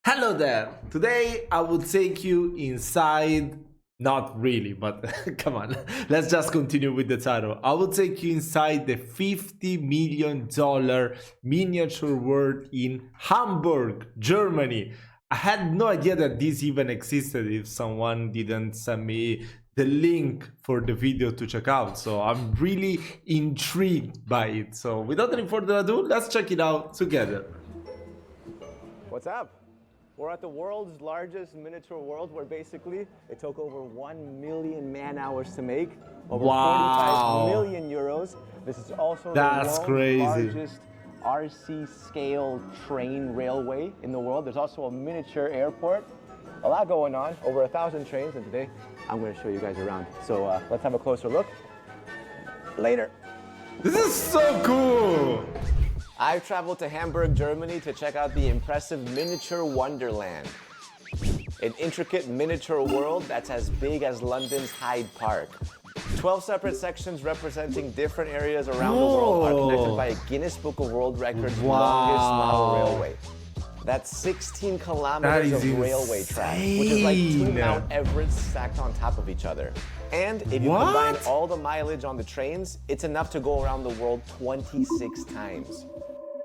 Hello there! Today I will take you inside, not really, but come on, let's just continue with the title. I will take you inside the $50 million miniature world in Hamburg, Germany. I had no idea that this even existed if someone didn't send me the link for the video to check out. So I'm really intrigued by it. So without any further ado, let's check it out together. What's up? We're at the world's largest miniature world where basically it took over 1 million man hours to make, over 45 million euros. This is also the world's largest RC scale train railway in the world. There's also a miniature airport. A lot going on, over 1,000 trains, and today I'm going to show you guys around. So let's have a closer look later. This is so cool! I've traveled to Hamburg, Germany to check out the impressive Miniatur Wunderland. An intricate miniature world that's as big as London's Hyde Park. 12 separate sections representing different areas around the world are connected by a Guinness Book of World Records longest model railway. That's 16 kilometers of railway track, which is like 2 Mount Everest stacked on top of each other. And if you combine all the mileage on the trains, it's enough to go around the world 26 times.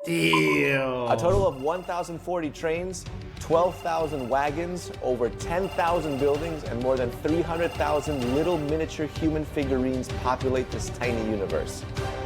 Damn. A total of 1,040 trains, 12,000 wagons, over 10,000 buildings, and more than 300,000 little miniature human figurines populate this tiny universe.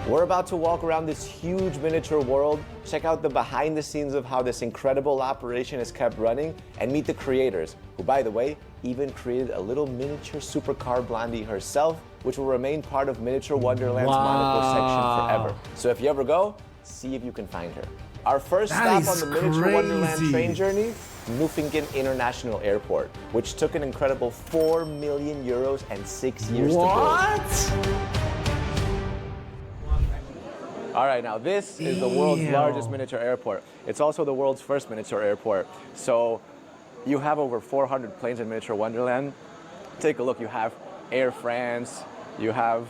We're about to walk around this huge miniature world, check out the behind the scenes of how this incredible operation is kept running, and meet the creators, who, by the way, even created a little miniature Supercar Blondie herself, which will remain part of Miniatur Wunderland's Monaco section forever. So if you ever go, see if you can find her. Our first stop on the Miniatur Wunderland train journey, Nufinken International Airport, which took an incredible 4 million euros and 6 years to build. All right, now this is the world's largest miniature airport. It's also the world's first miniature airport. So you have over 400 planes in Miniatur Wunderland. Take a look, you have Air France, you have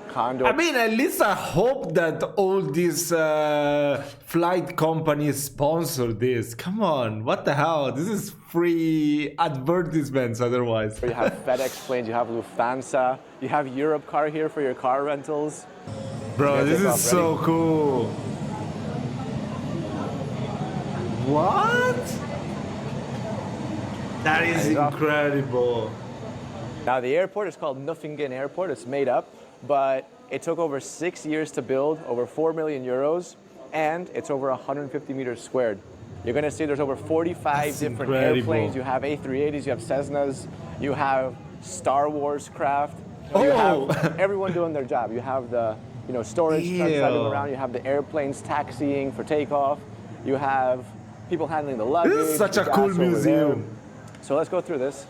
Condor. I mean, at least I hope that all these flight companies sponsor this. Come on, what the hell? This is free advertisements otherwise. You have FedEx planes, you have Lufthansa, you have Europcar here for your car rentals. Bro, this is so cool. What? That is incredible. Now the airport is called Nufinken Airport. It's made up, but it took over 6 years to build, over 4 million euros, and it's over 150 meters squared. You're gonna see there's over 45 different airplanes. You have A380s, you have Cessnas, you have Star Wars craft. You have everyone doing their job. You have the storage trucks driving around. You have the airplanes taxiing for takeoff. You have people handling the luggage. This is such a cool museum. So let's go through this.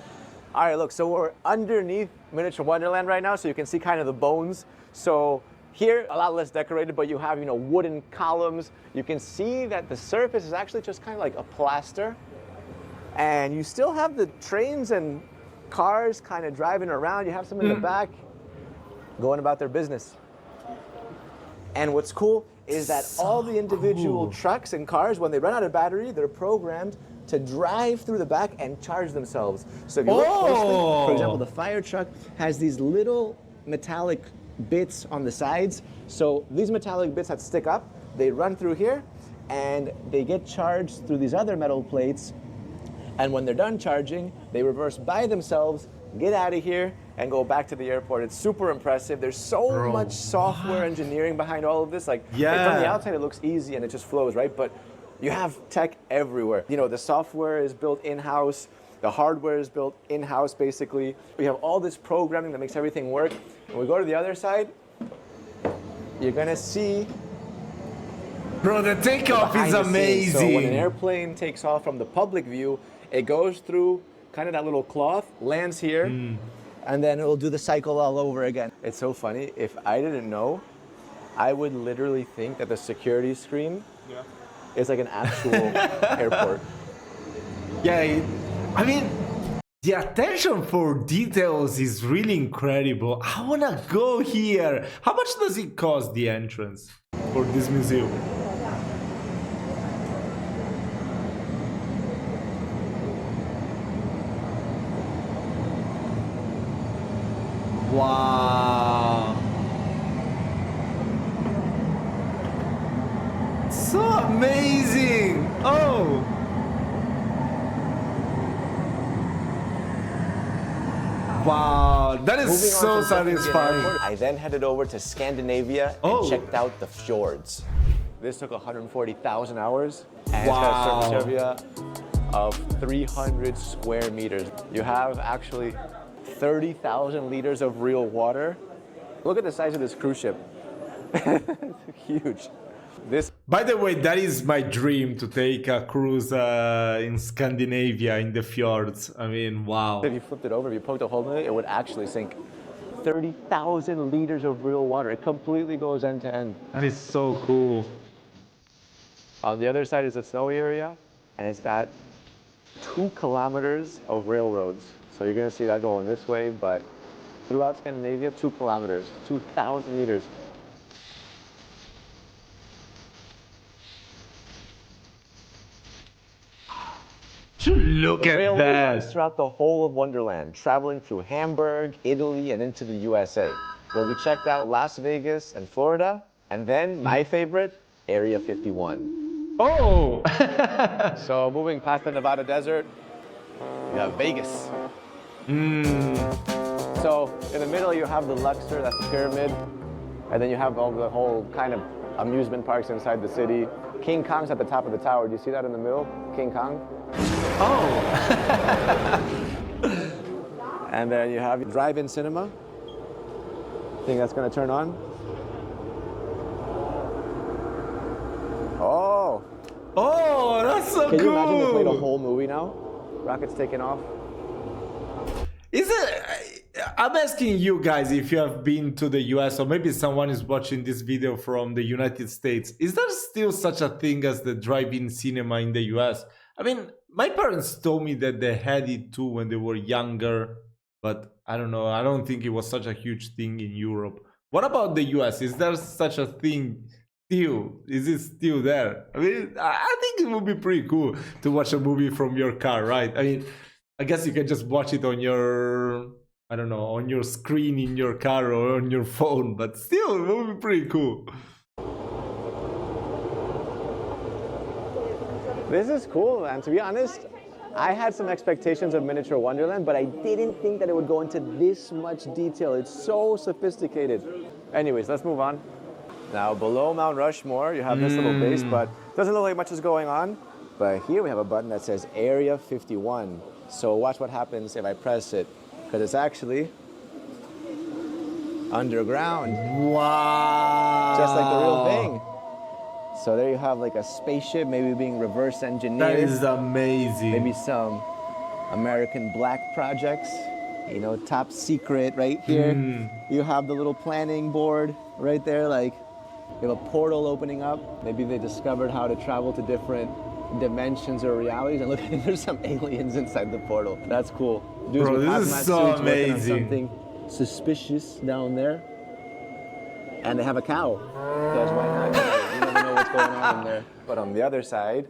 All right, look, so we're underneath Miniatur Wunderland right now, so you can see kind of the bones. So here, a lot less decorated, but you have, wooden columns. You can see that the surface is actually just kind of like a plaster. And you still have the trains and cars kind of driving around. You have some in the back going about their business. And what's cool is that all the individual trucks and cars, when they run out of battery, they're programmed to drive through the back and charge themselves. So if you look closely, for example, the fire truck has these little metallic bits on the sides. So these metallic bits that stick up, they run through here and they get charged through these other metal plates. And when they're done charging, they reverse by themselves, get out of here, and go back to the airport. It's super impressive. There's so much software engineering behind all of this. Like from the outside, it looks easy and it just flows, right? But you have tech everywhere. The software is built in-house. The hardware is built in-house, basically. We have all this programming that makes everything work. When we go to the other side, you're gonna see. Bro, the takeoff is amazing. So when an airplane takes off from the public view, it goes through kind of that little cloth, lands here, and then it will do the cycle all over again. It's so funny. If I didn't know, I would literally think that the security screen is like an actual airport. Yeah, I mean, the attention for details is really incredible. I wanna go here. How much does it cost, the entrance for this museum? Wow. So amazing. Oh. Wow, that is Moving so on to Nufinken satisfying. Airport, I then headed over to Scandinavia and Oh. checked out the fjords. This took 140,000 hours, and Wow. it's got a surface area of 300 square meters. You have actually 30,000 liters of real water. Look at the size of this cruise ship. It's huge. This By the way, that is my dream, to take a cruise in Scandinavia in the fjords. I mean, wow. If you flipped it over, if you poked a hole in it, it would actually sink. 30,000 liters of real water. It completely goes end to end. That is so cool. On the other side is a snowy area, and it's got 2 kilometers of railroads. So you're gonna see that going this way, but throughout Scandinavia, 2 kilometers, 2,000 meters. Look at Railway runs that. throughout the whole of Wonderland, traveling through Hamburg, Italy, and into the USA, where we checked out Las Vegas and Florida, and then my favorite, Area 51. Oh. So moving past the Nevada desert, you have Vegas. So in the middle you have the Luxor, that's the pyramid, and then you have all the whole kind of amusement parks inside the city. King Kong's at the top of the tower. Do you see that in the middle? King Kong. Oh. And then you have drive-in cinema. Think that's gonna turn on? Oh! Oh, that's so Can cool. you imagine they played a whole movie now? Rockets taking off. Is it? I'm asking you guys if you have been to the US, or maybe someone is watching this video from the United States. Is there still such a thing as the drive-in cinema in the US? I mean, my parents told me that they had it too when they were younger, but I don't know. I don't think it was such a huge thing in Europe. What about the US? Is there such a thing still? Is it still there? I mean, I think it would be pretty cool to watch a movie from your car, right? I mean, I guess you can just watch it on your, I don't know, on your screen in your car or on your phone, but still, it would be pretty cool. This is cool, and to be honest, I had some expectations of Miniatur Wonderland, but I didn't think that it would go into this much detail. It's so sophisticated. Anyways, let's move on. Now, below Mount Rushmore, you have this little base, but doesn't look like much is going on. But here we have a button that says Area 51. So watch what happens if I press it, because it's actually underground, Wow. just like the real thing. So there you have like a spaceship, maybe being reverse engineered. That is amazing. Maybe some American black projects, you know, top secret right here. You have the little planning board right there, like you have a portal opening up. Maybe they discovered how to travel to different dimensions or realities, and look, there's some aliens inside the portal. That's cool. Dudes Bro, with this is hazmat so suits working on amazing. something suspicious down there. And they have a cow, because why not? You never know what's going on in there. But on the other side,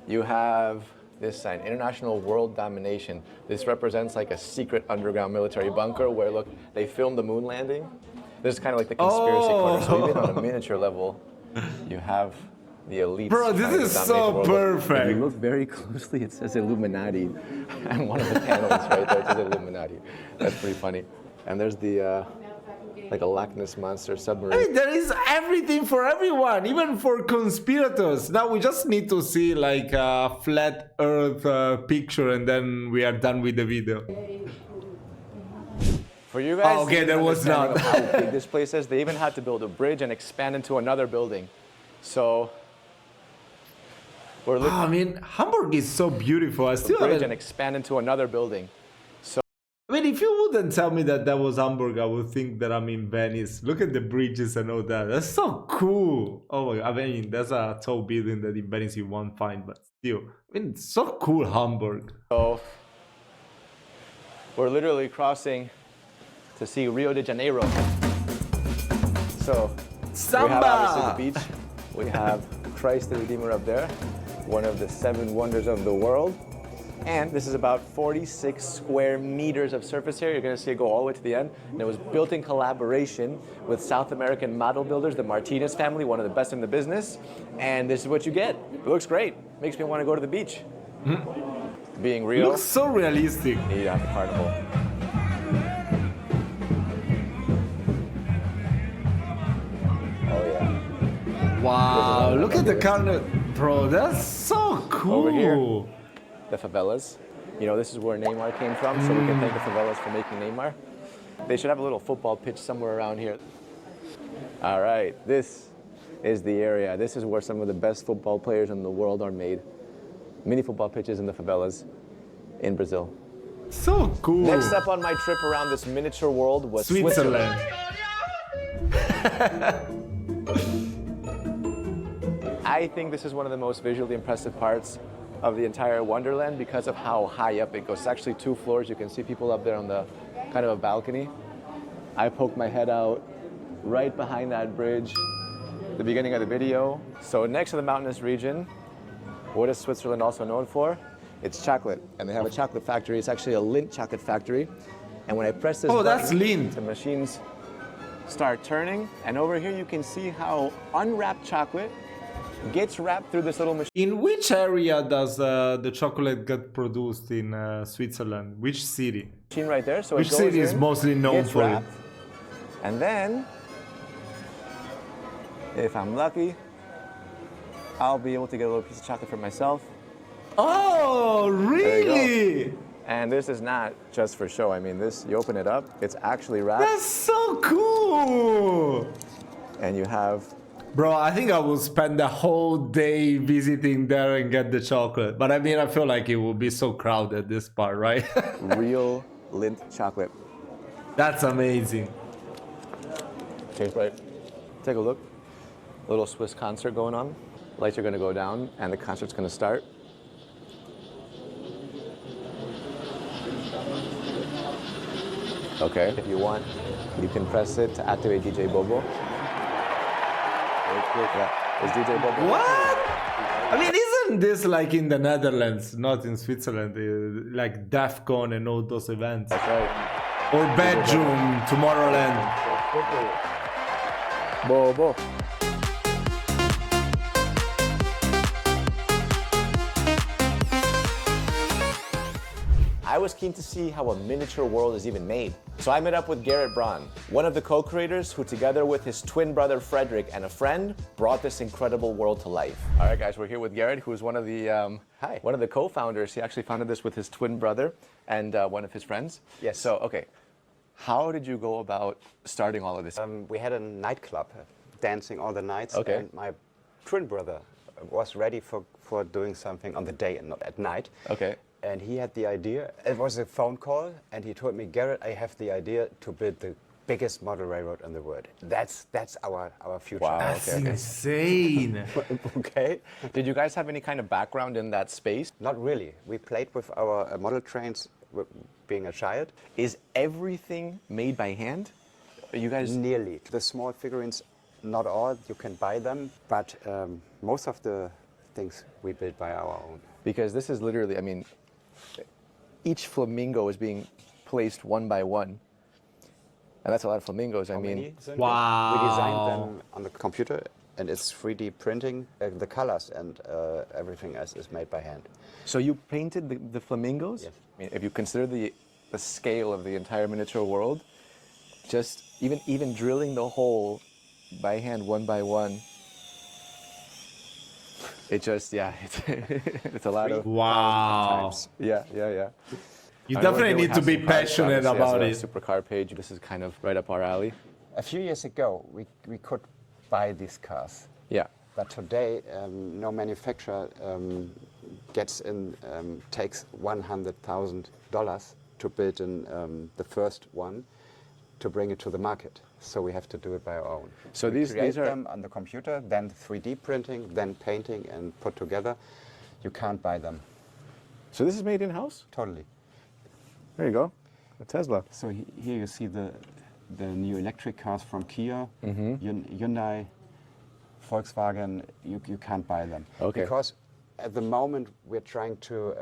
you have this sign, International World Domination. This represents like a secret underground military bunker where, look, they filmed the moon landing. This is kind of like the conspiracy corner. So even on a miniature level, you have the elites. Bro, this trying to is dominate so the world. perfect. If you look very closely, it says Illuminati. And one of the panels right there says Illuminati. That's pretty funny. And there's the, like a Loch Ness Monster submarine. I mean, there is everything for everyone, even for conspirators. Now we just need to see like a flat Earth picture, and then we are done with the video. For you guys, Oh, okay, there was understanding not. of how big this place is, they even had to build a bridge and expand into another building. So we're looking I mean, Hamburg is so beautiful. I at still a bridge haven't. and expand into another building. I mean, if you wouldn't tell me that that was Hamburg, I would think that I'm in Venice. Look at the bridges and all that. That's so cool. Oh my God. I mean, that's a tall building that in Venice you won't find, but still. I mean, it's so cool, Hamburg. So we're literally crossing to see Rio de Janeiro. So we have obviously the beach. We have Christ the Redeemer up there, one of the 7 wonders of the world. And this is about 46 square meters of surface area. You're going to see it go all the way to the end. And it was built in collaboration with South American model builders, the Martinez family, one of the best in the business. And this is what you get. It looks great. Makes me want to go to the beach. Being real. Looks so realistic. Yeah, the carnival. Oh yeah. Wow, look at the carnival. Bro, that's so cool. Over here, the favelas. You know, this is where Neymar came from, so we can thank the favelas for making Neymar. They should have a little football pitch somewhere around here. All right, this is the area. This is where some of the best football players in the world are made. Mini football pitches in the favelas in Brazil. So cool. Next up on my trip around this miniature world was Switzerland. I think this is one of the most visually impressive parts of the entire Wonderland because of how high up it goes. It's actually 2 floors. You can see people up there on the kind of a balcony. I poked my head out right behind that bridge, the beginning of the video. So next to the mountainous region, what is Switzerland also known for? It's chocolate. And they have a chocolate factory. It's actually a Lindt chocolate factory. And when I press this button, that's Lindt. the machines start turning. And over here you can see how unwrapped chocolate gets wrapped through this little machine. In which area does the chocolate get produced in Switzerland? Which city? Right there. So Which it goes city is in, mostly known gets for it? wrapped, and then, if I'm lucky, I'll be able to get a little piece of chocolate for myself. Oh, really? And this is not just for show. I mean, this, you open it up, it's actually wrapped. That's so cool. And you have... Bro, I think I will spend the whole day visiting there and get the chocolate. But I mean, I feel like it will be so crowded, this part, right? real Lindt chocolate. That's amazing. Tastes right. Take a look. Little Swiss concert going on. Lights are going to go down, and the concert's going to start. Okay. If you want, you can press it to activate DJ Bobo. Yeah. Is DJ Bobo? What? I mean, isn't this like in the Netherlands, not in Switzerland, like DEF CON and all those events? That's right. Or Bedroom, Tomorrowland. Bobo. I was keen to see how a miniature world is even made. So I met up with Garrett Braun, one of the co-creators who, together with his twin brother Frederick and a friend, brought this incredible world to life. All right, guys, we're here with Garrett, who is one of the one of the co-founders. He actually founded this with his twin brother and one of his friends. Yes. So, okay, how did you go about starting all of this? We had a nightclub, dancing all the nights, Okay. and my twin brother was ready for doing something on the day and not at night. Okay. And he had the idea, it was a phone call, and he told me, Garrett, I have the idea to build the biggest model railroad in the world. That's our future. Wow. That's Okay. insane. Okay. Did you guys have any kind of background in that space? Not really. We played with our model trains being a child. Is everything made by hand? You guys... Nearly. The small figurines, not all, you can buy them, but most of the things we built by our own. Because this is literally, I mean, each flamingo is being placed one by one. And that's a lot of flamingos. I mean, Wow. We designed them on the computer, and it's 3D printing. The colors and everything else is made by hand. so you painted the flamingos? Yes. I mean, if you consider the scale of the entire miniature world, just even drilling the hole by hand one by one, it just, yeah, it's a lot of... Wow. Yeah. You I know definitely we need to have be some cars, passionate obviously, about as it. a Supercar page. This is kind of right up our alley. A few years ago, we could buy these cars. Yeah. But today, no manufacturer takes $100,000 to build the first one to bring it to the market. So we have to do it by our own. So we these create are them on the computer, then 3D printing, then painting and put together. You can't buy them. So this is made in-house? Totally. There you go. A Tesla. So here you see the new electric cars from Kia, Hyundai, Volkswagen. You can't buy them. Okay. Because At the moment, we're trying to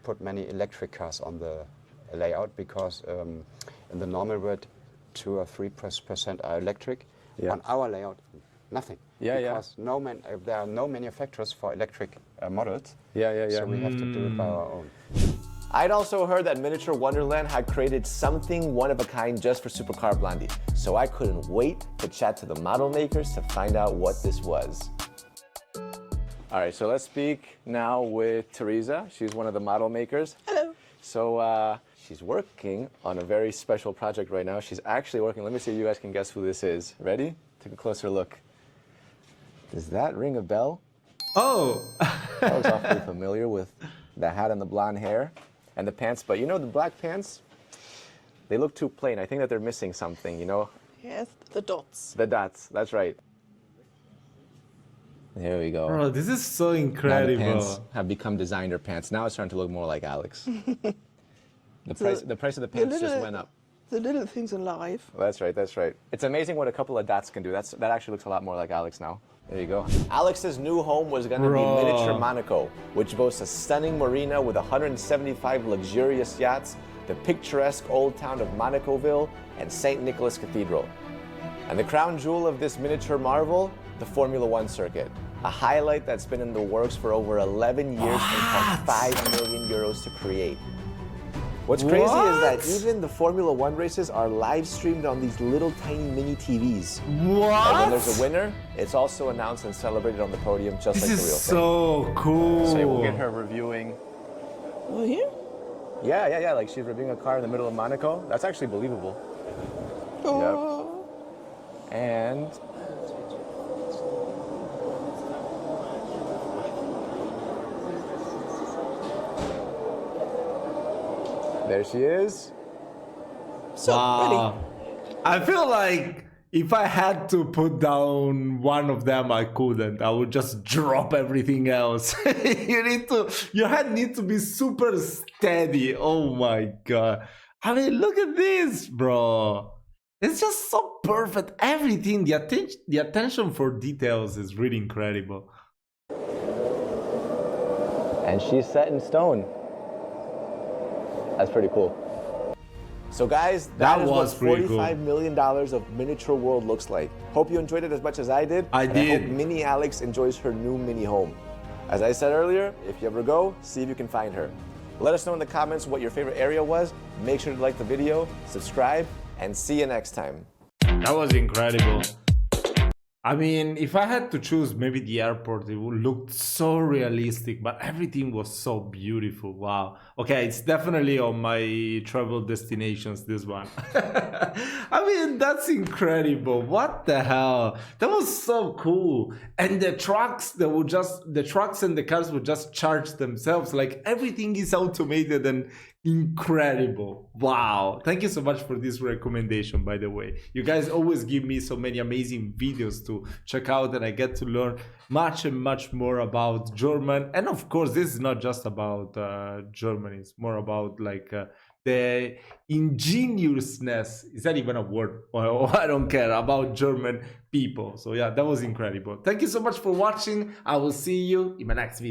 put many electric cars on the layout because in the normal world, 2 or 3% are electric. Yeah. On our layout, nothing. Yeah, because there are no manufacturers for electric models. Yeah. So we have to do it by our own. I'd also heard that Miniatur Wonderland had created something one of a kind just for Supercar Blondie, so I couldn't wait to chat to the model makers to find out what this was. All right, so let's speak now with Teresa. She's one of the model makers. Hello. So she's working on a very special project right now. She's actually working, let me see if you guys can guess who this is. Ready? Take a closer look. Does that ring a bell? Oh! I was awfully familiar with the hat and the blonde hair and the pants, but you know the black pants? They look too plain. I think that they're missing something, you know? Yes, the dots. The dots, that's right. There we go. Bro, this is so Now the incredible. pants have become designer pants. Now it's starting to look more like Alex. The price of the pants just went up. The little things in life. That's right, that's right. It's amazing what a couple of dots can do. That actually looks a lot more like Alex now. There you go. Alex's new home was going to be Bro. Miniatur Monaco, which boasts a stunning marina with 175 luxurious yachts, the picturesque old town of Monacoville, and St. Nicholas Cathedral. And the crown jewel of this miniature marvel, the Formula One circuit. A highlight that's been in the works for over 11 years and cost 5 million euros to create. What's crazy is that even the Formula One races are live streamed on these little tiny mini TVs. What? And when there's a winner, it's also announced and celebrated on the podium just This like is the real so cool. thing. So we'll get her reviewing. Oh, here? Yeah, like she's reviewing a car in the middle of Monaco. That's actually believable. Oh. And there she is. So, Wow. I feel like if I had to put down one of them, I couldn't. I would just drop everything else. Your head needs to be super steady. Oh my god. I mean, look at this, bro. It's just so perfect. Everything, the attention for details is really incredible. And she's set in stone. That's pretty cool. So guys, that is what was pretty cool. $45 million of Miniature World looks like. Hope you enjoyed it as much as I did. I and did. I hope Mini Alex enjoys her new mini home. As I said earlier, if you ever go, see if you can find her. Let us know in the comments what your favorite area was. Make sure to like the video, subscribe, and see you next time. That was incredible. I mean, if I had to choose, maybe the airport, it would look so realistic, but everything was so beautiful. Wow. Okay, it's definitely on my travel destinations, this one. I mean, that's incredible. What the hell? That was so cool. And the trucks, the trucks and the cars would just charge themselves. Like everything is automated and incredible. Wow. Thank you so much for this recommendation, by the way. You guys always give me so many amazing videos to check out, and I get to learn much and much more about German. And of course, this is not just about Germany. It's more about like the ingenuousness. Is that even a word? Well, I don't care about German people. So yeah, that was incredible. Thank you so much for watching. I will see you in my next video.